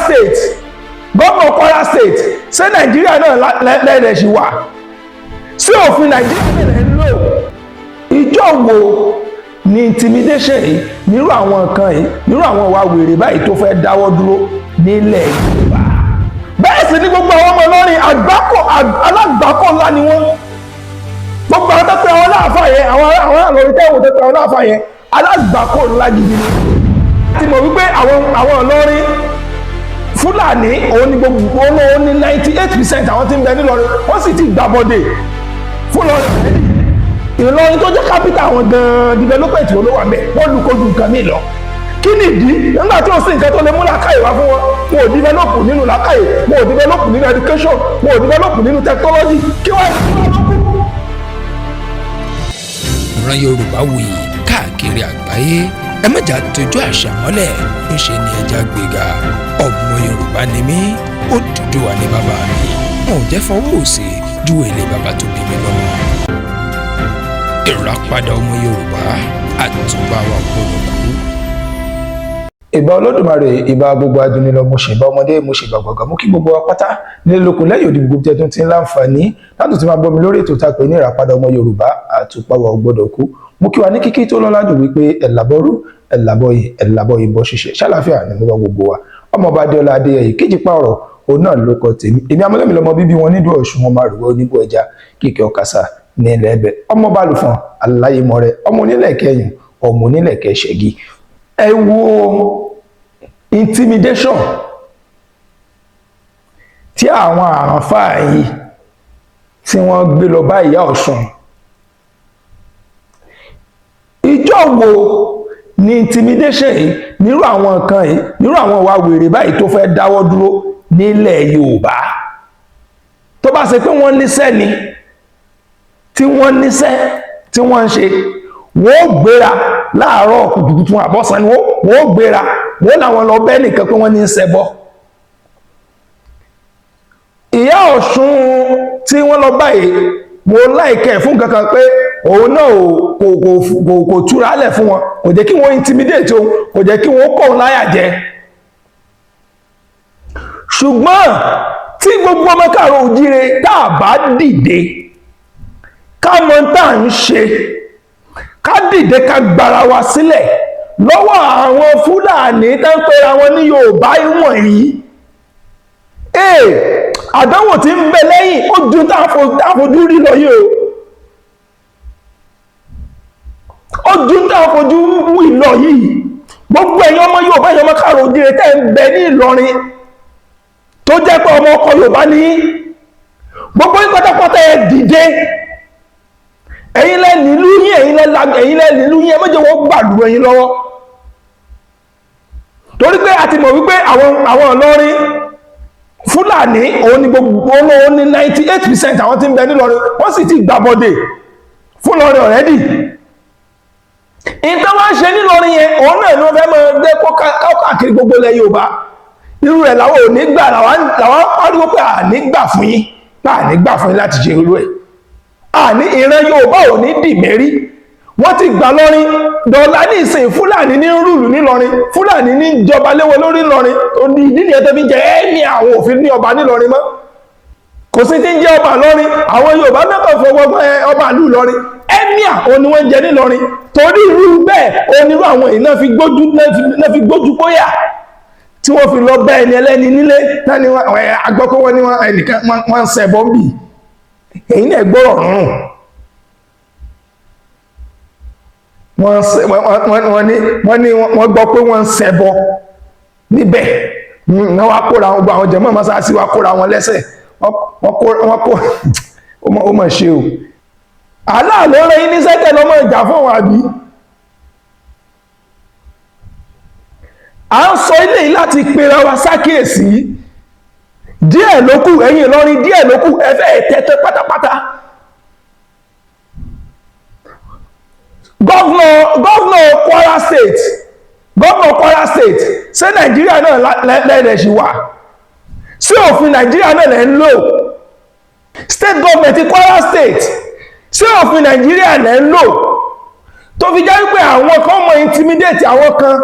State gómìnà Kwara State ṣé Nàìjíríà náà lẹ́rẹ̀ ṣì wà sí òfin Nàìjíríà náà ń lò ìjọ wo ni intimidation yìí nírú àwọn nǹkan yìí nírú àwọn ìwà wèrè báyìí tó fẹ́ dáwọ́ dúró nílẹ̀ Yorùbá bẹ́ẹ̀ sì ni gbogbo àwọn ọmọ Ìlọrin alágbàkọ̀ ńlá ni wọ́n gbogbo àwọn tó pe àwọn láàfáà yẹn àwọn àlọ́rin tẹ́wọ̀n tó pe àwọn láàfáà yẹn alágbàkọ̀ ńlá gidi ni ti mọ̀ wípé àwọn Ìlọrin Fúlàní òun ni gbogbo òun ní 98% àwọn tí ń bẹ nílọrin wọ́n sì ti gbàbọ̀dè fúnlọrin Ìlọrin tó jẹ́ kápítà àwọn gan-an development wọn ló wà mẹ́ wọ́n lù kojú nǹkan mi lọ kí nìdí nígbà tí ó sì nǹkan tó lè mú làákàyè wá fún wọn wọn ò develop nínú làákàyè wọn ò develop nínú education wọn ò develop nínú technology kí wọ́n ìran Yorùbá wuyì káàkiri àgbáyé ẹ má jà tójú àṣà mọ́lẹ̀ ńṣe ni ẹja gbéga ọmọ Yorùbá ni mí Odùduwà ni bàbá mi wọn ò jẹ́ fọwọ́ òsì ju èlé bàbá tó bí mi lọ́mọ. Ìràpadà ọmọ Yorùbá àtúbà wa gbọ́dọ̀ kú. ìbà Olódùmarè ìbà gbogbo adúnilọ mo ṣèbà ọmọdé mo ṣèbà gbàgbà mú kí gbogbo wa pátá nílé lókun lẹ́yìn òdì gbogbo tẹtún ti ń láǹfààní láti tún máa gbọ́ mi lórí ètò tá a pè ní Ìràpadà ọmọ Yorùbá àtúbà wa gbọ́dọ̀ kú mo kí wa ní kíkí tó lọ́lá jù wípé ẹ̀làbọ́rú ẹ̀làbọ́yì bọ́ ṣiṣẹ́ ṣàlàáfíà ní mo bá gbogbo wa ọmọọba Adéọlá Adéyẹyè Kijipa ọ̀rọ̀ òun náà ló kọ tèmi èmi amọ̀lẹ́mi lọmọ bíbí wọn nídùú Ọ̀ṣun wọn máa rúwọ́ oníbú ẹja Kike ọ̀kasà ní ilẹ̀ ẹbẹ̀ ọmọọba Àlùfọ̀n aláyémọrẹ ọmọ onílẹ̀ kẹyìn ọmọ onílẹ̀ kẹṣẹ́gi ẹ wo intimidation tí àwọn àǹfààní yìí tí wọ́n gbé lọ bá ìyá Ọ̀ṣun ìjọ wo ni intimidation yìí nírú àwọn nǹkan yìí nírú àwọn ìwà wèrè báyìí tó fẹ́ dáwọ́ dúró nílẹ̀ Yorùbá tó bá ṣe pé wọ́n níṣẹ́ ni tí wọ́n níṣẹ́ tí wọ́n ń ṣe wọ́n gbéra láàárọ̀ kùtùkùtù àbọ̀sán ni wọ́n gbéra wọ́n làwọn lọ bẹ́ẹ̀ nìkan pé wọ́n ní í ṣẹbọ ìyá Ọ̀ṣun tí wọ́n lọ báyìí mo láìkẹ́ fún kankan pé òun náà kò túra lẹ̀ fún wọn kò jẹ́ kí wọ́n intimidate òun kò jẹ́ kí wọ́n kọ̀ òun láyà jẹ ṣùgbọ́n tí gbogbo ọmọ káàrọ̀ òjíire tá a bá dìde ká mọ̀ tá à ń ṣe ká dìde ká gbára wa sílẹ̀ lọ́wọ́ àwọn Fúlàní tá ń pera wọn ní Yorùbá wọ̀nyí àdánwò tí ń bẹ lẹ́yìn ó ju táfojú rí lọ yìí ó ju táfojú wì lọ yìí gbogbo ẹ̀yin ọmọ Yorùbá ẹ̀yin ọmọ káàrọ̀ òjíire tẹ́ ń bẹ ní Ìlọrin tó jẹ́ pé ọmọ ọkọ Yorùbá ní gbogbo yín pátápátá ẹ dìde ẹ̀yin lẹ nílùú yín ẹ̀yin lẹ nílùú yín ẹ má jẹ́ wọ́n gbàlú ẹ̀yin lọ́wọ́ torí pé a ti mọ̀ wípé àwọn Ìlọrin Fúlàní òun ni gbogbo òun ní 98% àwọn tí ń bẹ nílọrin wọ́n sì ti gbàbọ̀dè fún Ìlọrin already ìtàn wá ṣe nílọrin yẹn òun náà ni wọ́n fẹ́ mọ́ gbé káàkiri gbogbo ilẹ̀ Yorùbá irú rẹ̀ làwọn ò ní gbà làwọn pariwo pé ànígbà fún yín láti ṣe irú ẹ̀ àní ìran Yorùbá ò ní dì mérí wọ́n ti gbà lọ́rin dọ̀là ní ìsìn Fúlàní ní rúùlù nílọrin Fúlàní ní ìjọba léwọ lórí nílọrin òní ìdí nìyẹn tó fi jẹ ẹ́mí àwọn òfin ní ọba nílọrin mọ́ kò sí tí ń jẹ́ ọba lọ́rin àwọn Yorùbá mẹ́kàn fọwọ́ ọba ìlú Ìlọrin ẹ́mí àwọn ni wọ́n ń jẹ nílọrin torí irú bẹ́ẹ̀ onírú àwọn èyí náà fi gbójú bóyá tí wọ́n fi lọ bá ẹni ẹlẹ́ni nílé náà ni agbọ́kọ́ wọn ni ẹnìkan wọ́n ń ṣẹbọ bì èyí náà gbọ́rọ̀ rùn wọ́n gbọ́ pé wọ́n ń ṣẹbọ níbẹ̀ wọ́n wá kóra wọn gbọ́ àwọn jẹ̀mọ́ mọ́sáàsì wá kóra wọn lẹ́sẹ̀ wọ́n kó ó mọ̀ ṣe o aláàlọ́ rẹ̀ yín ní sẹ́kẹ̀ lọ́mọ ìjà fún wọn àbí a ń sọ ilé yìí láti pera wa sákèèsí díẹ̀ lókù ẹ̀yin Ìlọrin díẹ̀ lókù ẹfẹ́ ẹ̀tẹ́tẹ́ pátápátá gọ́vnọ̀ Kwara State ṣé Nàìjíríà náà lẹ́rẹ̀ ṣì wà sí òfin Nàìjíríà náà lẹ́ ń lò state government Kwara State sí òfin Nàìjíríà lẹ́ ń lò tó fi jẹ́ wípé àwọn kan mọ̀ intimidate àwọn kan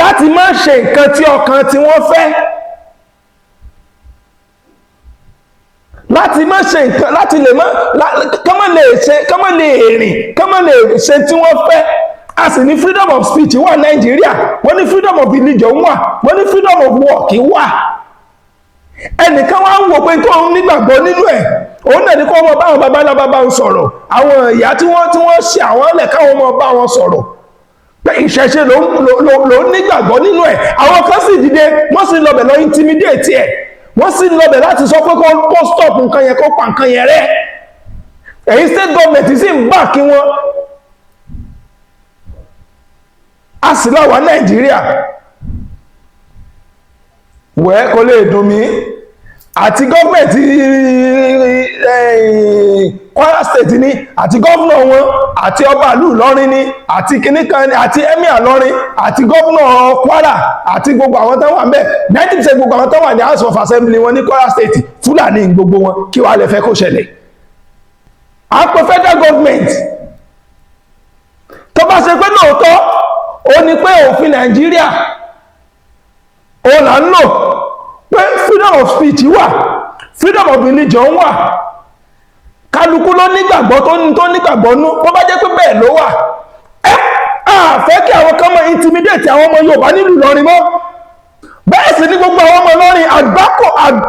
láti má ṣe nǹkan tí ọkàn tí wọ́n fẹ́, láti má ṣe nǹkan, láti lè má kọ́mọ́ lè ṣe, kọ́mọ́ lè rìn, kọ́mọ́ lè ṣe tí wọ́n fẹ́. A sì ní freedom of speech wà Nàìjíríà, wọ́n ní freedom of religion wà, wọ́n ní freedom of work wà. Ẹnìkan wá ń wò pé tó ń nígbàgbọ́ nínú ẹ̀, òun náà ní kó wọ́n bá àwọn babalábá ń sọ̀rọ̀, àwọn ìyá tí wọ́n ṣe àwọn ẹlẹ̀ káwọn ọmọ bá wọn sọ̀rọ̀ pé ìṣẹ̀ṣe ló ń nígbàgbọ́ nínú ẹ̀. Àwọn kan sì dìde, wọ́n sì lọbẹ̀ lọ intimidate ẹ̀, wọ́n sì lọbẹ̀ láti sọ pé kó stop nǹkan yẹn, kó pa nǹkan yẹn rẹ́. Èyí state government sì ń bà kí wọ́n. A sì láwà Nàìjíríà, wẹ́ kò lè dùn mí, àti gọ́ọ̀mẹ̀ntì Kwara State ní, àti gọ́ọ̀nà wọn, àti ọba ìlú Ìlọrin ní, àti kìnnìkan ní, àti emir Ìlọrin, àti gọ́ọ̀nà Kwara, àti gbogbo àwọn tó wà ń bẹ̀, 90% gbogbo àwọn tó wà ní House of Assembly wọn ní Kwara State, Fúlàní gbogbo wọn. Kí wàá lè fẹ́ kó ṣẹlẹ̀? À ń pe federal government tó bá ṣe pé lóòótọ́ ó ní pé òfin Nàìjíríà ó là ń lò, pé freedom of speech wà, freedom of religion wà, kálukú ló nígbàgbọ́ tó nígbàgbọ́ nú, bó bá jẹ́ pé bẹ́ẹ̀ ló wà. Fẹ́ kí àwọn kan máa intimidate àwọn ọmọ Yorùbá nílùú Ìlọrin mọ́. Bẹ́ẹ̀ sì ní gbogbo àwọn ọmọ Ìlọrin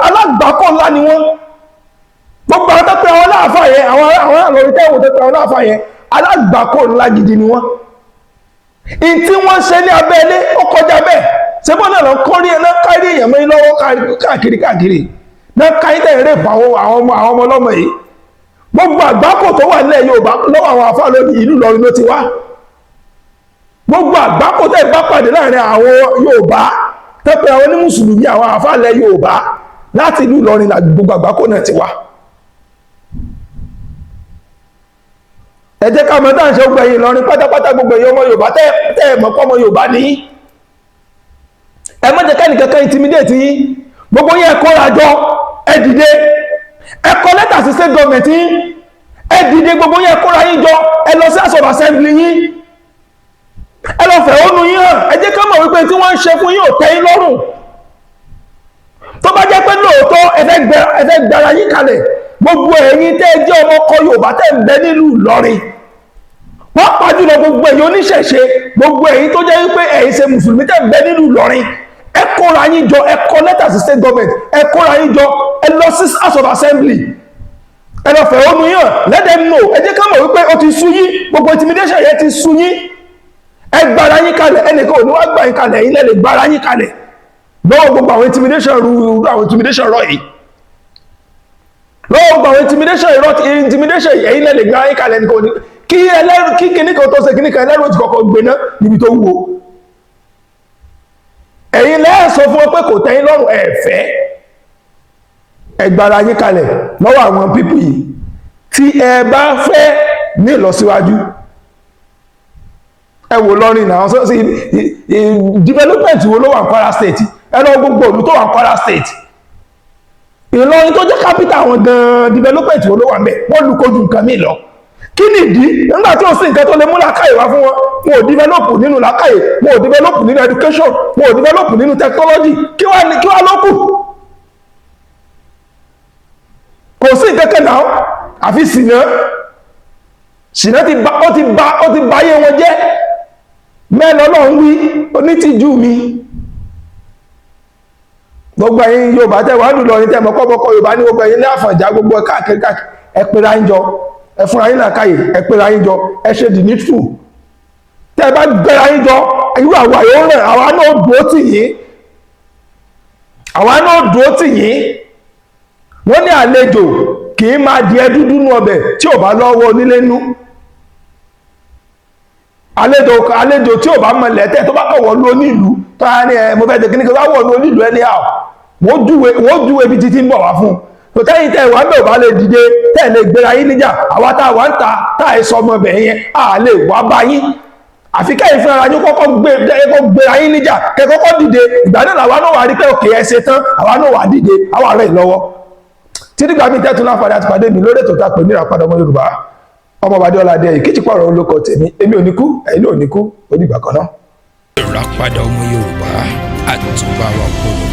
alágbàkọ ńlá ni wọ́n. Gbogbo àwọn tó pe àwọn láàfà yẹn, àwọn àlọ́rin tẹ́wọ̀n tó pe àwọn láàfà yẹn, alágbàkọ ńlá gidi ni wọ́n. Ìtí wọ́n ṣe ní abẹ́lé ó kọjá bẹ́ẹ̀. Ṣébọ́ náà lọ kọ́rí ẹ̀ náà kárí èèyàn mọ́ lọ́wọ́ káàkiri náà káyí tẹ̀ rẹ̀ fún àwọn ọmọ ọlọ́mọ yìí. Gbogbo àgbákò tó wà nílẹ̀ Yorùbá lọ́wọ́ àwọn àfáà lórí ìlú Ìlọrin ló ti wá. Gbogbo àgbákò tẹ̀ bá pàdé láàrin àwọn Yorùbá tẹ́pẹ́ àwọn onímùsùlùmí, àwọn àfáà ilẹ̀ Yorùbá láti ìlú Ìlọrin là gbogbo àgbákò náà ti wá. Ẹ jẹ́ ká mọ̀ dáhùn ṣe gbogbo ẹ̀yin Ìlọrin pátápátá, gbogbo ẹ̀yin ọmọ Yorùbá tẹ́ mọ̀ pé ọmọ Yorùbá ní. Ẹ má jẹ́ ká ẹnìkankan intimidate yín. Gbogbo yín ẹ kóra jọ, ẹ dìde, ẹ kọ lẹ́tà sí state government yín, ẹ dìde, gbogbo yín ẹ kóra yín jọ, ẹ lọ sí House of Assembly yín, ẹ lọ fẹ̀hónú yín hàn. Ẹ jẹ́ ká mọ̀ wípé tí wọ́n ń ṣe fún yín ò tẹ́ yín lọ́rùn. Tó bá jẹ́ pé lóòótọ́ ẹ fẹ́ gbára yín kalẹ̀, gbogbo ẹ̀yin tẹ́ jẹ́ ọmọ ọkọ Yorùbá tẹ́ ń bẹ nílùú Ìlọrin, wọ́n pàjù lọ gbogbo ẹ̀yin oníṣẹ̀ṣe, gbogbo ẹ̀yin tó jẹ́ wípé ẹ̀yin ṣe mùsùlùmí tẹ́ ń bẹ nílùú Ìlọrin, ẹ kóra yín jọ, ẹ kọ lẹ́tà sí state government, ẹ kóra yín jọ, ẹ lọ sí House of Assembly, ẹ lọ fẹ̀hónú yín hàn. Let them know. Ẹ jẹ́ ká mọ̀ wípé ó ti sú yín, gbogbo intimidation yẹn ti sú yín. Ẹ gbára yín kalẹ̀, ẹnìkan ò ní wá gbà yín kalẹ̀, ẹ̀yin lẹ lè gbára yín kalẹ̀ lọ́wọ́ gbogbo àwọn intimidation rọ yìí, lọ́wọ́ gbogbo àwọn intimidation yìí, ẹ̀yin lẹ lè gbára yín kalẹ̀, ẹnìkan ò ní kí kìnnìkan tó ṣe kìnnìkan ẹlẹ́rù ti kọ́kọ́ gbéná níbi tó wúwo. Ẹ̀yin lẹ́ẹ̀ sọ fún ọ pé kò tẹ́yìn lọ́rùn, ẹ̀fẹ́ ẹgbàra yín kalẹ̀ lọ́wọ́ àwọn pípù yìí. Tí ẹ bá fẹ́ ní ìlọsíwájú, ẹ wò lọ́rin náà sọ sí development wo ló wà ní Kwara State, ẹ lọ gbogbo ìlú tó wà ní Kwara State. Ìlọrin tó jẹ́ capital àwọn gan development wo ló wà ńbẹ̀, wọ́n lù kojú nǹkan míì lọ. Kí nìdí? Nígbà tí ó sì nǹkan tó lè mú làákàyè wá fún wọn, wọn ò develop nínú làákàyè, wọn ò develop nínú education, wọn ò develop nínú technology. Kí wá ló kù? Kò sí nǹkan náà àfi ṣìnà ti bá ayé wọn jẹ́. Mẹ́lọ náà ń wí onítìjú mi. Gbogbo ẹ̀yin Yorùbá tẹ́ wà lùlọ ní tẹ́mọ̀ kọ́bọ̀kọ́ Yorùbá ní gbogbo ẹ̀yin ní Àfọ̀njá gbogbo káàkiri ẹ pera yín jọ, ẹ fúnra yín làákàyè, ẹ pera yín jọ, ẹ ṣe the needful. Tẹ́ bá gbéra yín jọ, irú àwa yóò rẹ̀, àwa náà dúró tì yín. Àwa náà dúró tì yín. Wọ́n ní àlejò kì í máa di ẹdúdú nú ọbẹ̀ tí ò bá lọ́wọ́ onílé nú. Àlejò tí ò bá mọ lẹ́tẹ̀ tó bá kọ̀wọ́ ló nílùú tó á ní mo fẹ́ tẹ̀ kí ní kí wọ́n ló nílùú ẹni àwọ̀ wọ́n júwe ibi títí ń bọ̀ wá fún tó tẹ́yìn tẹ́ ìwà bẹ̀ ò bá lè dìde tẹ́ lè gbéra yín níjà àwa tá wà ń ta táà sọ ọmọ bẹ̀ yẹn à lè wá bá yín àfi kẹ́yìn fún ara yín kọ́kọ́ gbéra yín níjà kẹ́kọ́kọ́ dìde ìgbà náà làwa náà wà rí pé òkè ẹ ṣe tán àwa náà wà dìde àwa rẹ̀ lọ́wọ́ títí gbà mí tẹ́tún láǹfààní àti pàdé mi lórí ètò tá a pè ní ìràpadà ọmọ Yorùbá ọmọ Bàdé Ọládé yìí Kijipa ọ̀rọ̀ olóko tèmi èmi ò ní kú ẹ̀yin ò ní kú ó dìgbà kan náà. ìràpadà ọmọ Yorùbá àtúbà wa kúrò.